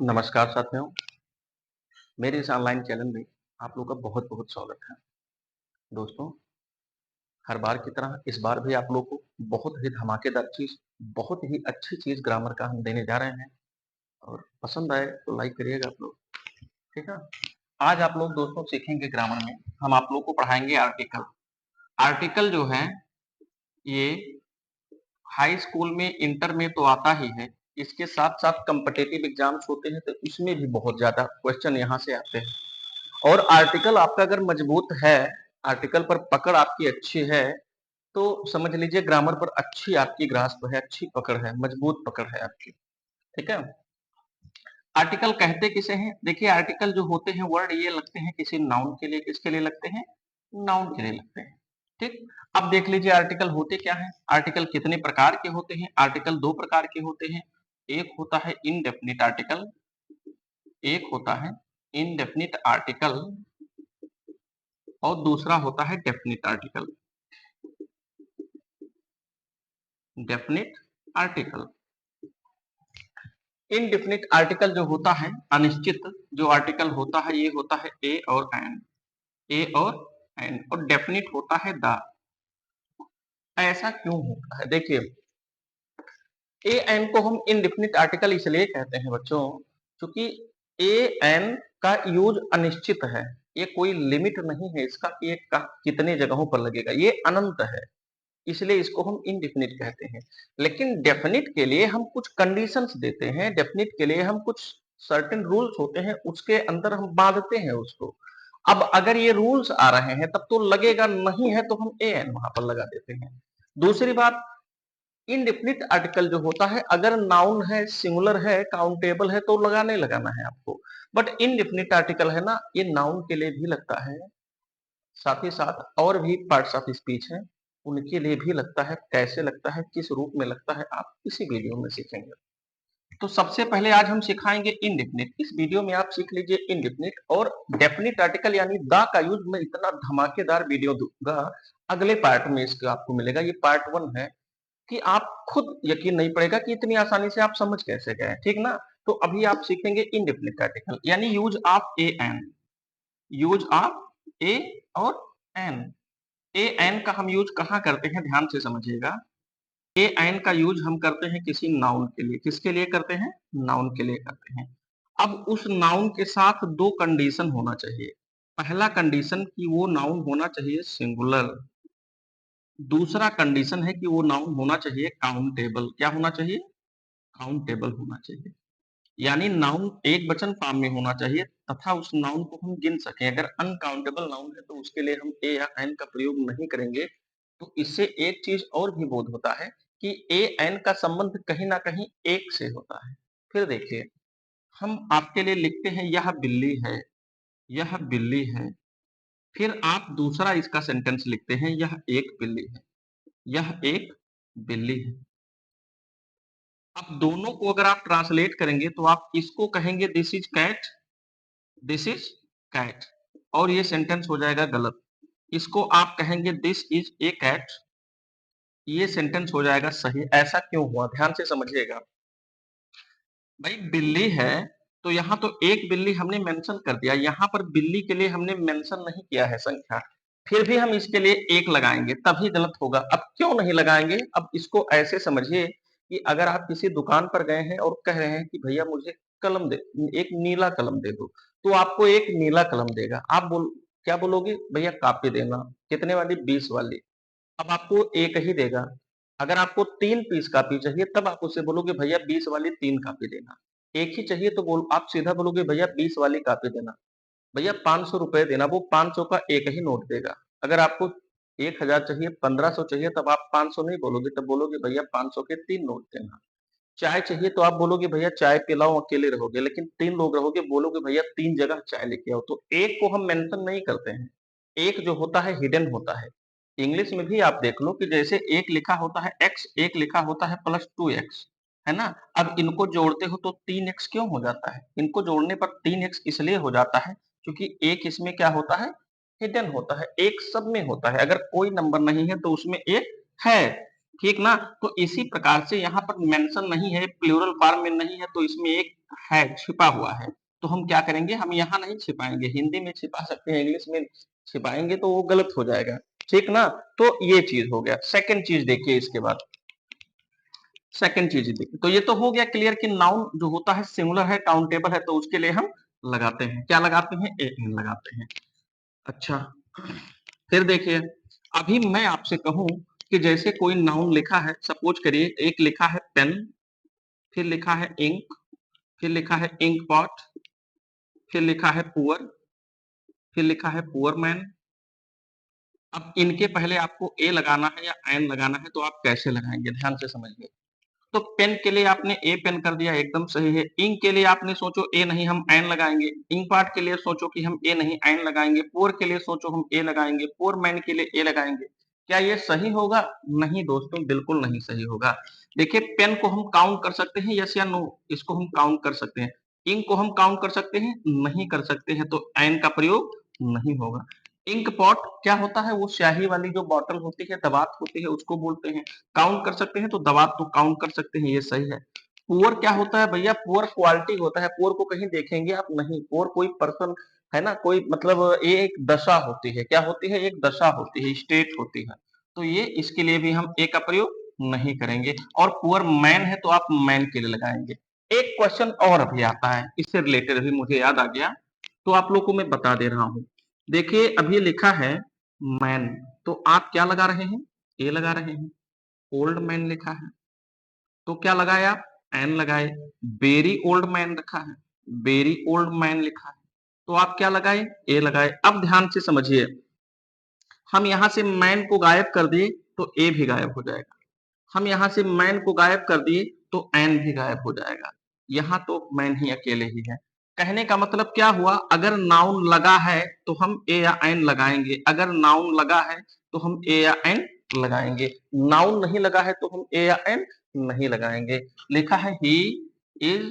नमस्कार साथियों, मेरे इस ऑनलाइन चैनल में आप लोगों का बहुत-बहुत स्वागत है। दोस्तों, हर बार की तरह इस बार भी आप लोगों को बहुत ही धमाकेदार चीज़, बहुत ही अच्छी चीज़ ग्रामर का हम देने जा रहे हैं और पसंद आए तो लाइक करिएगा आप लोग, ठीक है? आज आप लोग दोस्तों सीखेंगे ग्रामर में, हम आप लोग को पढ़ाएँगे आर्टिकल। आर्टिकल जो है, ये हाई स्कूल में, इंटर में तो आता ही है, इसके साथ-साथ कॉम्पिटिटिव एग्ज़ाम्स होते हैं, तो इसमें भी बहुत ज़्यादा क्वेश्चन यहाँ से आते हैं। और आर्टिकल आपका अगर मजबूत है, आर्टिकल पर पकड़ आपकी अच्छी है, तो समझ लीजिए ग्रामर पर अच्छी आपकी ग्रास्प है, अच्छी पकड़ है, मजबूत पकड़ है आपकी, ठीक है? आर्टिकल कहते किसे हैं? देखिए आर्टिकल जो होते हैं वर्ड ये लगते हैं किसी नाउन के लिए, किसके लिए लगते हैं? नाउन के लिए लगते हैं, ठीक? अब देख लीजिए आर्टिकल होते क्या हैं? आर्टिकल कितने प्रकार के होते हैं? आर्टिकल 2 प्रकार के होते हैं, एक होता है इंडेफिनिट आर्टिकल, एक होता है इंडेफिनिट आर्टिकल और दूसरा होता है definite article. Definite article, indefinite article जो होता है अनिश्चित जो आर्टिकल होता है ये होता है ए और एन, ए और एन, और डेफिनिट होता है द। ऐसा क्यों होता है? देखिए ए एन को हम इनडेफिनिट आर्टिकल इसलिए कहते हैं बच्चों, क्योंकि ए एन का यूज अनिश्चित है, ये कोई लिमिट नहीं है इसका कि ये कितने जगहों पर लगेगा, ये अनंत है, इसलिए इसको हम इनडेफिनिट कहते हैं। लेकिन डेफिनिट के लिए हम कुछ कंडीशंस देते हैं, डेफिनिट के लिए हम कुछ सर्टेन रूल्स होते हैं, उसके अंदर हम बांधते हैं उसको। अब अगर ये रूल्स आ रहे हैं तब तो लगेगा, नहीं है तो हम ए एन वहां पर लगा देते हैं। दूसरी बात, इनडेफिनिट आर्टिकल जो होता है अगर नाउन है, सिंगुलर है, काउंटेबल है तो लगाना है आपको। बट इनडेफिनिट आर्टिकल है ना, ये नाउन के लिए भी लगता है, साथ ही साथ और भी पार्ट्स ऑफ स्पीच हैं, उनके लिए भी लगता है। कैसे लगता है, किस रूप में लगता है, आप इसी वीडियो में सीखेंगे। तो सबसे पहले आज हम सिखाएंगे इनडेफिनिट। इस वीडियो में आप सीख लीजिए इनडेफिनिट और डेफिनिट आर्टिकल यानी द का यूज मैं इतना धमाकेदार वीडियो दूंगा, अगले पार्ट में इसका आपको मिलेगा। ये पार्ट 1 है कि आप खुद यकीन नहीं पड़ेगा कि इतनी आसानी से आप समझ कैसे गए, ठीक ना? तो अभी आप सीखेंगे इनडेफिनिट आर्टिकल यानी use of a an, use of a और एन। ए एन का हम यूज कहाँ करते हैं, ध्यान से समझिएगा। ए एन का यूज हम करते हैं किसी नाउन के लिए, किसके लिए करते हैं? नाउन के लिए करते हैं। अब उस नाउन के साथ दो कंडीशन होना चाहिए। पहला कंडीशन कि वो नाउन होना चाहिए सिंगुलर, दूसरा कंडीशन है कि वो नाउन होना चाहिए काउंटेबल। क्या होना चाहिए? काउंटेबल होना चाहिए, यानी नाउन एक वचन फॉर्म में होना चाहिए तथा उस नाउन को हम गिन सकें। अगर अनकाउंटेबल नाउन है तो उसके लिए हम ए या एन का प्रयोग नहीं करेंगे। तो इससे एक चीज और भी बोध होता है कि ए एन का संबंध कहीं ना कहीं एक से होता है। फिर देखिए, हम आपके लिए लिखते हैं यह बिल्ली है, यह बिल्ली है। फिर आप दूसरा इसका सेंटेंस लिखते हैं यह एक बिल्ली है, यह एक बिल्ली है। अब दोनों को अगर आप ट्रांसलेट करेंगे तो आप इसको कहेंगे this is cat, this is cat, और ये सेंटेंस हो जाएगा गलत। इसको आप कहेंगे दिस इज ए कैट, ये सेंटेंस हो जाएगा सही। ऐसा क्यों हुआ, ध्यान से समझिएगा। भाई बिल्ली है तो यहाँ तो एक बिल्ली हमने मेंशन कर दिया, यहाँ पर बिल्ली के लिए हमने मेंशन नहीं किया है संख्या, फिर भी हम इसके लिए एक लगाएंगे तभी गलत होगा। अब क्यों नहीं लगाएंगे, अब इसको ऐसे समझिए कि अगर आप किसी दुकान पर गए हैं और कह रहे हैं कि भैया मुझे कलम दे, एक नीला कलम दे दो, तो आपको एक नीला कलम देगा। आप क्या बोलोगे? भैया कॉपी देना, कितने वाली? 20 वाली। अब आपको एक ही देगा। अगर आपको 3 पीस कॉपी चाहिए तब आप उससे बोलोगे भैया 20 वाली 3 कॉपी देना। एक ही चाहिए तो आप सीधा बोलोगे भैया 20 वाली कॉपी देना। भैया 500 रुपए देना, वो 500 का एक ही नोट देगा। अगर आपको 1000 चाहिए, 1500 चाहिए, तब आप 500 नहीं बोलोगे, तब बोलोगे भैया 500 के 3 नोट देना। चाय चाहिए तो आप बोलोगे भैया चाय पिलाओ, अकेले रहोगे, लेकिन 3 लोग रहोगे, बोलोगे भैया 3 जगह चाय लेके आओ। तो एक को हम मेंशन नहीं करते हैं। एक जो होता है हिडन होता है। इंग्लिश में भी आप देख लो कि जैसे एक लिखा होता है x, एक लिखा होता है प्लस 2x, है ना? अब इनको जोड़ते हो तो 3x क्यों हो जाता है? इनको जोड़ने पर 3x इसलिए हो जाता है क्योंकि एक इसमें क्या होता है? हिडन होता है। एक सब में होता है, अगर कोई नंबर नहीं है तो उसमें एक है। ठीक ना। तो इसी प्रकार से यहाँ पर मेंशन नहीं है, प्लूरल फॉर्म में नहीं है, तो इसमें एक है, छिपा हुआ है। तो हम क्या करेंगे, हम यहाँ नहीं छिपाएंगे, हिंदी में छिपा सकते हैं, इंग्लिश में छिपाएंगे तो वो गलत हो जाएगा। ठीक ना। तो ये चीज हो गया। सेकंड चीज देखिए इसके बाद, सेकंड चीज देखिए, तो ये तो हो गया क्लियर कि नाउन जो होता है सिंगुलर है, काउंटेबल है, तो उसके लिए हम लगाते हैं, क्या लगाते हैं, ए एन लगाते हैं। अच्छा, फिर देखिए, अभी मैं आपसे कहूं कि जैसे कोई नाउन लिखा है, सपोज करिए एक लिखा है पेन, फिर लिखा है इंक, फिर लिखा है इंक पॉट, फिर लिखा है पुअर, फिर लिखा है पुअर मैन। अब इनके पहले आपको ए लगाना है या एन लगाना है, तो आप कैसे लगाएंगे, ध्यान से समझिए। तो पेन के लिए आपने ए पेन कर दिया, एकदम सही है। इंक के लिए आपने सोचो ए नहीं, हम एन लगाएंगे। इंक पार्ट के लिए सोचो कि हम ए नहीं एन लगाएंगे। पोर के लिए सोचो हम ए लगाएंगे। पोर मैन के लिए ए लगाएंगे। क्या ये सही होगा? नहीं दोस्तों, बिल्कुल नहीं सही होगा। देखिए, पेन को हम काउंट कर सकते हैं, यस या नो? इसको हम काउंट कर सकते हैं। इंक को हम काउंट कर सकते हैं? नहीं कर सकते हैं, तो एन का प्रयोग नहीं होगा। इंक पॉट क्या होता है? वो स्याही वाली जो बॉटल होती है, दवात होती है, उसको बोलते हैं। काउंट कर सकते हैं, तो दवात तो काउंट कर सकते हैं, ये सही है। पुअर क्या होता है भैया? पुअर क्वालिटी होता है। पुअर को कहीं देखेंगे आप? नहीं। पुअर कोई पर्सन है ना, कोई मतलब ये एक दशा होती है। क्या होती है? एक दशा होती है, स्टेट होती है। तो ये इसके लिए भी हम ए का प्रयोग नहीं करेंगे। और पुअर मैन है तो आप मैन के लिए लगाएंगे। एक क्वेश्चन और अभी आता है, इससे रिलेटेड अभी मुझे याद आ गया, तो आप लोग को मैं बता दे रहा हूं। देखिए, अभी लिखा है मैन, तो आप क्या लगा रहे हैं? ए लगा रहे हैं। ओल्ड मैन लिखा है, तो क्या लगाए आप? एन लगाए। वेरी ओल्ड मैन रखा है, वेरी ओल्ड मैन लिखा है, तो आप क्या लगाए? ए लगाए। अब ध्यान से समझिए, हम यहां से मैन को गायब कर दिए तो ए भी गायब हो जाएगा। हम यहाँ से मैन को गायब कर दिए तो एन भी गायब हो जाएगा। यहाँ तो मैन ही अकेले ही है। कहने का मतलब क्या हुआ? अगर नाउन लगा है तो हम ए या एन लगाएंगे। अगर नाउन लगा है तो हम ए या एन लगाएंगे। नाउन नहीं लगा है तो हम ए या एन नहीं लगाएंगे। लिखा है ही इज,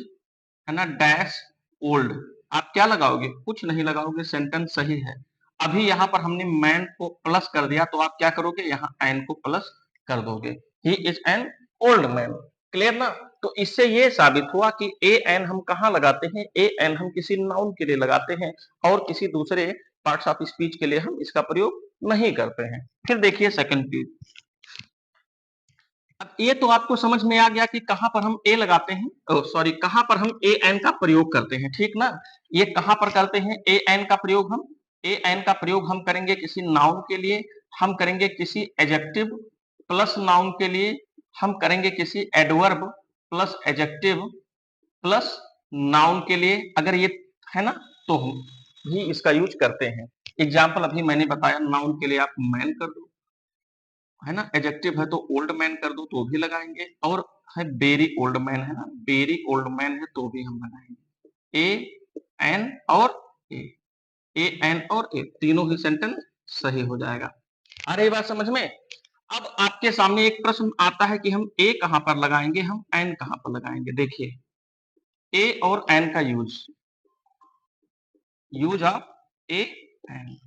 है ना, डैश ओल्ड, आप क्या लगाओगे? कुछ नहीं लगाओगे, सेंटेंस सही है। अभी यहाँ पर हमने मैन को प्लस कर दिया, तो आप क्या करोगे? यहाँ एन को प्लस कर दोगे। He is an old man. Clear ना। तो इससे ये साबित हुआ कि ए एन हम कहाँ लगाते हैं? ए एन हम किसी नाउन के लिए लगाते हैं, और किसी दूसरे पार्ट्स ऑफ स्पीच के लिए हम इसका प्रयोग नहीं करते हैं। फिर देखिए सेकंड चीज, अब ये तो आपको समझ में आ गया कि कहां पर हम ए लगाते हैं, सॉरी, कहां पर हम ए एन का प्रयोग करते हैं। ठीक ना। ये कहां पर करते हैं ए एन का प्रयोग? हम ए एन का प्रयोग हम करेंगे किसी नाउन के लिए, हम करेंगे किसी एडजेक्टिव प्लस नाउन के लिए, हम करेंगे किसी adverb plus adjective plus noun के लिए। अगर ये है ना, तो हम ही इसका यूज करते हैं। एग्जाम्पल अभी मैंने बताया, नाउन के लिए आप मैन कर दो, है ना। एडजेक्टिव है तो ओल्ड मैन कर दो तो भी लगाएंगे, और है वेरी ओल्ड मैन, है ना, वेरी ओल्ड मैन है तो भी हम लगाएंगे। ए एन और ए, ए एन और ए, तीनों ही सेंटेंस सही हो जाएगा। आ रही बात समझ में? अब आपके सामने एक प्रश्न आता है कि हम ए कहां पर लगाएंगे, हम एन कहां पर लगाएंगे। देखिए, ए और एन का use, use of a an.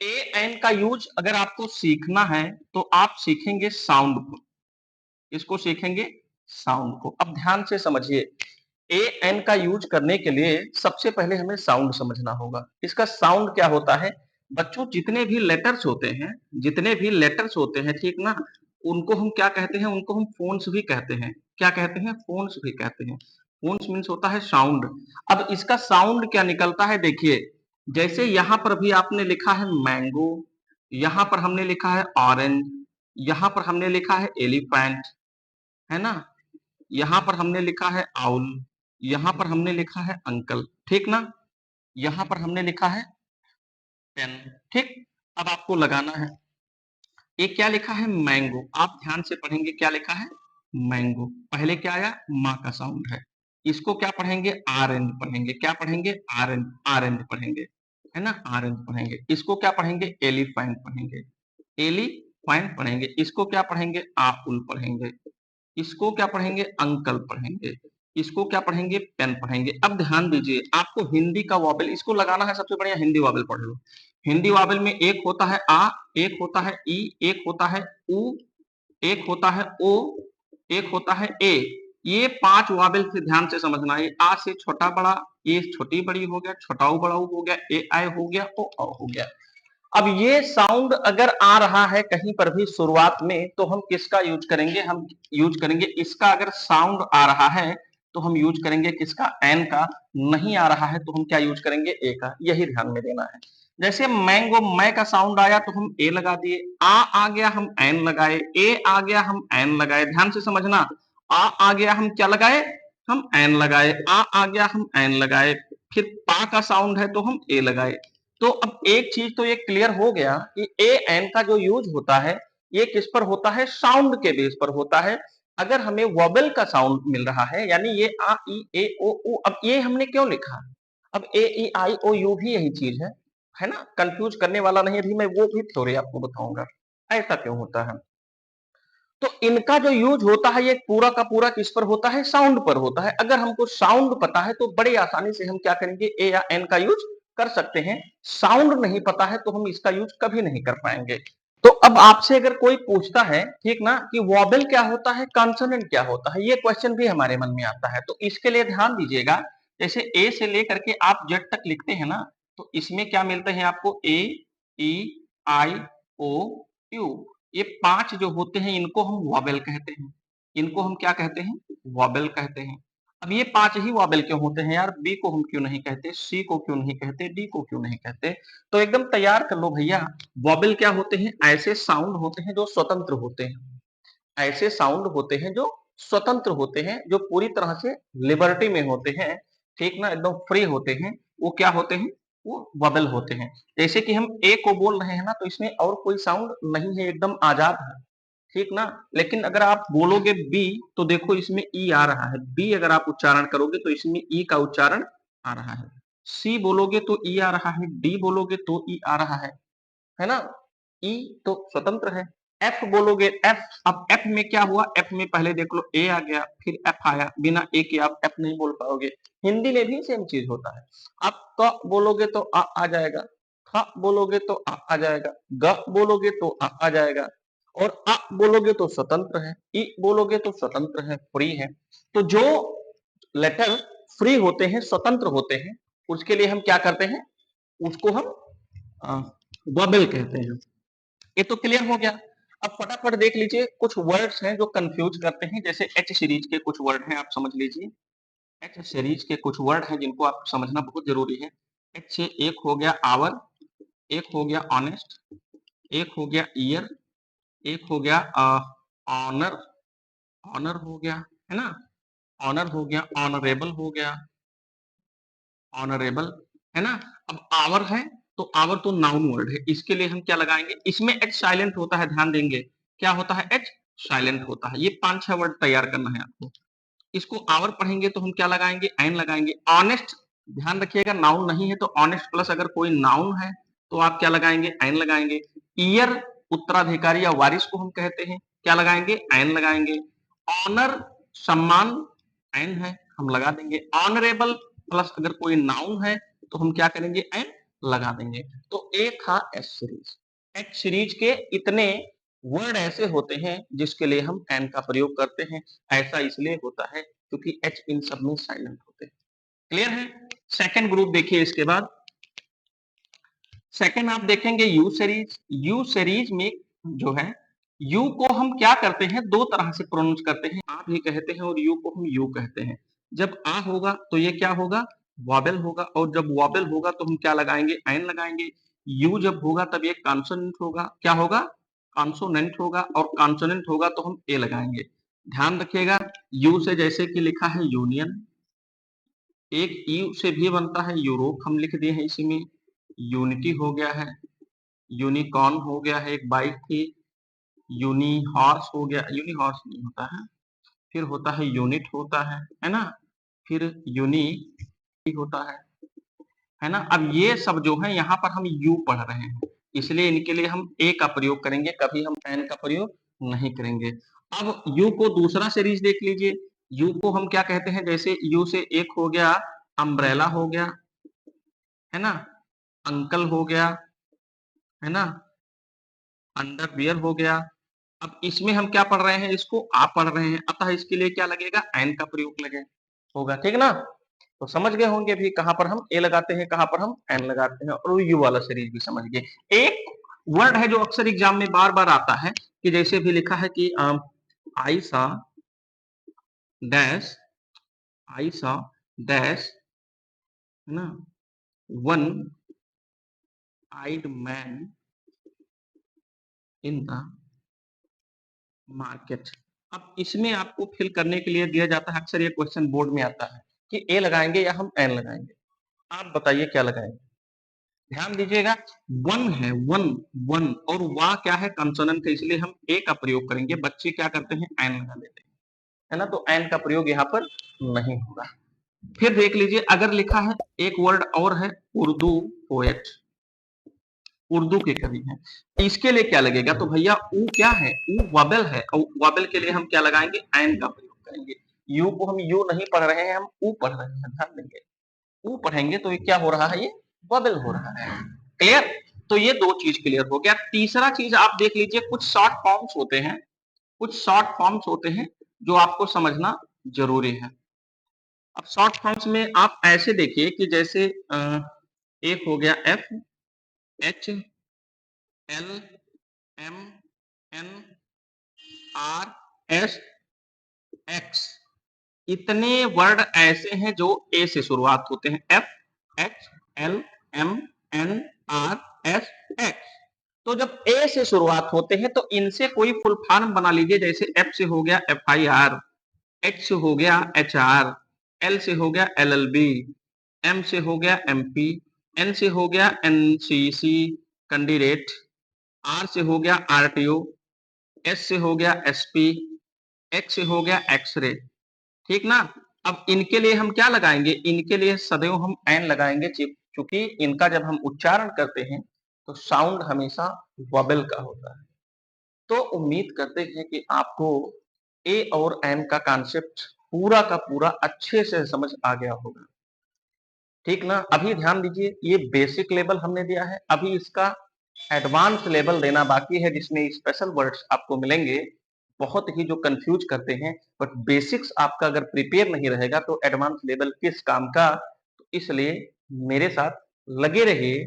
A an का यूज अगर आपको सीखना है तो आप सीखेंगे साउंड को, इसको सीखेंगे साउंड को। अब ध्यान से समझिए, ए एन का यूज करने के लिए सबसे पहले हमें साउंड समझना होगा। इसका साउंड क्या होता है बच्चों? जितने भी लेटर्स होते हैं, जितने भी लेटर्स होते हैं, ठीक ना, उनको हम क्या कहते हैं? उनको हम फोन्स भी कहते हैं। क्या कहते हैं? फोन्स भी कहते हैं। फोन्स मीन्स होता है साउंड। अब इसका साउंड क्या निकलता है? देखिए, जैसे यहां पर भी आपने लिखा है मैंगो, यहां पर हमने लिखा है ऑरेंज, यहां पर हमने लिखा है एलिफेंट, है ना, यहाँ पर हमने लिखा है आउल, यहाँ पर हमने लिखा है अंकल, ठीक ना, यहाँ पर हमने लिखा है पेन। ठीक। अब आपको लगाना है, ये क्या लिखा है? मैंगो। आप ध्यान से पढ़ेंगे, क्या लिखा है? मैंगो। पहले क्या आया? माँ का साउंड है। इसको क्या पढ़ेंगे? ऑरेंज पढ़ेंगे। क्या पढ़ेंगे? ऑरेंज, ऑरेंज पढ़ेंगे, है ना, ऑरेंज पढ़ेंगे। इसको क्या पढ़ेंगे? एलिफेंट पढ़ेंगे, एलिफेंट पढ़ेंगे। इसको क्या पढ़ेंगे? आपुल पढ़ेंगे। इसको क्या पढ़ेंगे? अंकल पढ़ेंगे। इसको क्या पढ़ेंगे? पेन पढ़ेंगे। अब ध्यान दीजिए, आपको हिंदी का वॉबल इसको लगाना है। सबसे बढ़िया हिंदी वॉबल पढ़ लो। हिंदी वॉबल में एक होता है आ, एक होता है ई, एक होता है उ, एक होता है ओ, एक होता है ए। ये 5 वॉवेल से ध्यान से समझना है। आ से छोटा बड़ा, ए छोटी बड़ी हो गया, छोटा बड़ा हो गया, ए आई हो गया, ओ औ हो गया। अब ये साउंड अगर आ रहा है कहीं पर भी शुरुआत में, तो हम किसका यूज करेंगे? हम यूज करेंगे इसका। अगर साउंड आ रहा है तो हम यूज करेंगे किसका? एन का। नहीं आ रहा है तो हम क्या यूज करेंगे? ए का। यही ध्यान में देना है। जैसे मैंगो, मै का साउंड आया तो हम ए लगा दिए, आ गया हम एन लगाए, ए आ गया हम एन लगाए। ध्यान से समझना, आ गया हम क्या लगाए? हम एन लगाए, आ गया हम एन लगाए। फिर पा का साउंड है तो हम ए लगाए। तो अब एक चीज तो ये क्लियर हो गया कि ए एन का जो यूज होता है ये किस पर होता है? साउंड के बेस पर होता है। अगर हमें वोबल का साउंड मिल रहा है, यानी ये आ ई ए ओ उ, अब ये हमने क्यों लिखा? अब ए ई आई ओ यू भी यही चीज है ना? कंफ्यूज करने वाला नहीं। अभी मैं वो भी थ्योरी आपको बताऊंगा ऐसा क्यों होता है। तो इनका जो यूज होता है ये पूरा का पूरा किस पर होता है? साउंड पर होता है। अगर हमको साउंड पता है तो बड़े आसानी से हम क्या करेंगे? ए या एन का यूज कर सकते हैं। साउंड नहीं पता है तो हम इसका यूज कभी नहीं कर पाएंगे। तो अब आपसे अगर कोई पूछता है, ठीक ना, कि वॉबल क्या होता है, कॉन्सोनेंट क्या होता है, ये क्वेश्चन भी हमारे मन में आता है। तो इसके लिए ध्यान दीजिएगा। जैसे ए से लेकर के आप जेड तक लिखते हैं ना, तो इसमें क्या मिलते हैं आपको? ए, ई, आई, ओ, यू। ये 5 जो होते हैं इनको हम वॉबल कहते हैं। इनको हम क्या कहते हैं? वॉबल कहते हैं। अब ये 5 ही वॉबल क्यों होते हैं यार? बी को हम क्यों नहीं कहते? सी को क्यों नहीं कहते? डी को क्यों नहीं कहते? तो एकदम तैयार कर लो भैया। वॉबल क्या होते हैं? ऐसे साउंड होते हैं जो स्वतंत्र होते हैं। ऐसे साउंड होते हैं जो स्वतंत्र होते हैं, जो पूरी तरह से लिबर्टी में होते हैं, ठीक ना, एकदम फ्री होते हैं। वो क्या होते हैं? वो वॉबल होते हैं। जैसे कि हम ए को बोल रहे हैं ना, तो इसमें और कोई साउंड नहीं है, एकदम आजाद है, ठीक ना। लेकिन अगर आप बोलोगे बी, तो देखो इसमें ई आ रहा है। बी अगर आप उच्चारण करोगे तो इसमें ई का उच्चारण आ रहा है। सी बोलोगे तो ई आ रहा है, डी बोलोगे तो ई आ रहा है ना। ई तो स्वतंत्र है। एफ बोलोगे, एफ, अब एफ में क्या हुआ? एफ में पहले देख लो ए आ गया, फिर एफ आया। बिना ए के आप एफ नहीं बोल पाओगे। हिंदी में भी सेम चीज होता है। आप क बोलोगे तो आ जाएगा, ख बोलोगे तो आ जाएगा, ग बोलोगे तो आ जाएगा, और अ बोलोगे तो स्वतंत्र है, ई बोलोगे तो स्वतंत्र है, फ्री है। तो जो लेटर फ्री होते हैं, स्वतंत्र होते हैं, उसके लिए हम क्या करते हैं? उसको हम वॉबल कहते हैं। ये तो क्लियर हो गया। अब फटाफट देख लीजिए, कुछ वर्ड्स हैं जो कंफ्यूज करते हैं। जैसे एच सीरीज के कुछ वर्ड हैं, आप समझ लीजिए। एच सीरीज के कुछ वर्ड हैं जिनको आप समझना बहुत जरूरी है। एच से एक हो गया आवर, एक हो गया ऑनेस्ट, एक हो गया ईयर, एक हो गया ऑनर, ऑनर हो गया, है ना, ऑनर हो गया, ऑनरेबल हो गया, ऑनरेबल, है ना। अब आवर है तो आवर तो नाउन वर्ड है, इसके लिए हम क्या लगाएंगे? इसमें एच साइलेंट होता है, ध्यान देंगे। क्या होता है? एच साइलेंट होता है। ये 5-6 वर्ड तैयार करना है आपको। इसको आवर पढ़ेंगे तो हम क्या लगाएंगे? एन लगाएंगे। ऑनेस्ट, ध्यान रखिएगा, नाउन नहीं है तो ऑनेस्ट प्लस अगर कोई नाउन है तो आप क्या लगाएंगे? एन लगाएंगे। ईयर, उत्तराधिकारी या वारिस को हम कहते हैं, क्या लगाएंगे? एन लगाएंगे। ऑनर, सम्मान, एन है, हम लगा देंगे। ऑनरेबल प्लस अगर कोई नाउन है तो हम क्या करेंगे? एन लगा देंगे। तो एक था एच सीरीज। एच सीरीज के इतने वर्ड ऐसे होते हैं जिसके लिए हम एन का प्रयोग करते हैं। ऐसा इसलिए होता है क्योंकि एच इन सब में साइलेंट होते हैं। क्लियर है? सेकंड ग्रुप देखिए इसके बाद। सेकंड आप देखेंगे यू सीरीज। यू सीरीज में जो है, यू को हम क्या करते हैं? दो तरह से प्रोनाउंस करते हैं। आ भी कहते हैं और यू को हम यू कहते हैं। जब आ होगा तो ये क्या होगा? वॉबल होगा, और जब वॉबल होगा तो हम क्या लगाएंगे? एन लगाएंगे। यू जब होगा तब ये कॉन्सोनेंट होगा। क्या होगा? कॉन्सोनेंट होगा, और कॉन्सोनेंट होगा तो हम ए लगाएंगे। ध्यान रखिएगा, यू से जैसे कि लिखा है यूनियन, एक यू से भी बनता है यूरोप, हम लिख दिए हैं इसी में। यूनिटी हो गया है, यूनिकॉर्न हो गया है, एक बाइक थी। यूनी हॉर्स हो गया, यूनी हॉर्स नहीं होता है। फिर होता है यूनिट होता है ना। फिर यूनिक होता है ना। अब ये सब जो है यहाँ पर हम यू पढ़ रहे हैं, इसलिए इनके लिए हम ए का प्रयोग करेंगे, कभी हम एन का प्रयोग नहीं करेंगे। अब यू को दूसरा सीरीज देख लीजिए। यू को हम क्या कहते हैं? जैसे यू से एक हो गया अम्ब्रेला हो गया, है ना, अंकल हो गया, है ना, अंडरवियर हो गया, अब इसमें हम क्या पढ़ रहे हैं, इसको आप पढ़ रहे हैं, अतः इसके लिए क्या लगेगा, एन का प्रयोग लगे होगा, ठीक ना। तो समझ गए होंगे भी कहां पर हम ए लगाते हैं, कहां पर हम एन लगाते हैं, और यू वाला सीरीज भी समझ गए। एक वर्ड है जो अक्सर एग्जाम में बार बार आता है, कि जैसे भी लिखा है कि आई सा डैश, आई सा डैश, है ना, one eyed man in the market. अब इसमें आपको फिल करने के लिए दिया जाता है, अक्सर ये क्वेश्चन बोर्ड में आता है कि ए लगाएंगे या हम एन लगाएंगे, आप बताइए क्या लगाएंगे। ध्यान दीजिएगा, वन है, वन, वन, और वाह क्या है, कंसोनेंट है, इसलिए हम ए का प्रयोग करेंगे। बच्चे क्या करते हैं, एन लगा लेते हैं, है ना, तो एन का प्रयोग यहाँ पर नहीं होगा। फिर देख लीजिए, अगर लिखा है एक वर्ड और है, उर्दू पोएट, उर्दू के कवि हैं, इसके लिए क्या लगेगा, तो भैया ऊ क्या है, ऊ वबल है, और वबल के लिए हम क्या लगाएंगे, एन का प्रयोग करेंगे। यू को हम यू नहीं पढ़ रहे हैं, हम ऊ पढ़ रहे हैं, ध्यान देंगे, ऊ पढ़ेंगे तो ये क्या हो रहा है, ये वबल हो रहा है। क्लियर, तो ये दो चीज क्लियर हो गया। तीसरा चीज आप देख लीजिए, कुछ शॉर्ट फॉर्म्स होते हैं, कुछ शॉर्ट फॉर्म्स होते हैं जो आपको समझना जरूरी है। अब शॉर्ट फॉर्म्स में आप ऐसे देखिए कि जैसे एक हो गया F, H, L, M, N, R, S, X, इतने वर्ड ऐसे हैं जो ए से शुरुआत होते हैं, F, H, L, M, N, R, S, X. तो जब ए से शुरुआत होते हैं तो इनसे कोई फुल फॉर्म बना लीजिए, जैसे एफ से हो गया एफ आई आर, एच से हो गया एच आर, एल से हो गया एल एल बी, एम से हो गया एम पी, एन से हो गया N C C candidate, R से हो गया आर टी ओ, एस से हो गया एस पी, एक्स से हो गया एक्सरे, ठीक ना। अब इनके लिए हम क्या लगाएंगे, इनके लिए सदैव हम एन लगाएंगे, क्योंकि इनका जब हम उच्चारण करते हैं तो साउंड हमेशा वबल का होता है। तो उम्मीद करते हैं कि आपको ए और एन का कॉन्सेप्ट पूरा का पूरा अच्छे से समझ आ गया होगा, ठीक ना। अभी ध्यान दीजिए, ये बेसिक लेवल हमने दिया है, अभी इसका एडवांस लेवल देना बाकी है, जिसमें स्पेशल वर्ड्स आपको मिलेंगे बहुत ही जो कंफ्यूज करते हैं, बट बेसिक्स आपका अगर प्रिपेयर नहीं रहेगा तो एडवांस लेवल किस काम का। तो इसलिए मेरे साथ लगे रहिए,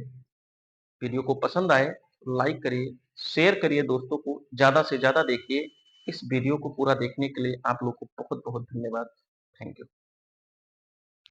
वीडियो को पसंद आए लाइक करिए, शेयर करिए, दोस्तों को ज्यादा से ज्यादा देखिए। इस वीडियो को पूरा देखने के लिए आप लोग को बहुत बहुत धन्यवाद। Thank you.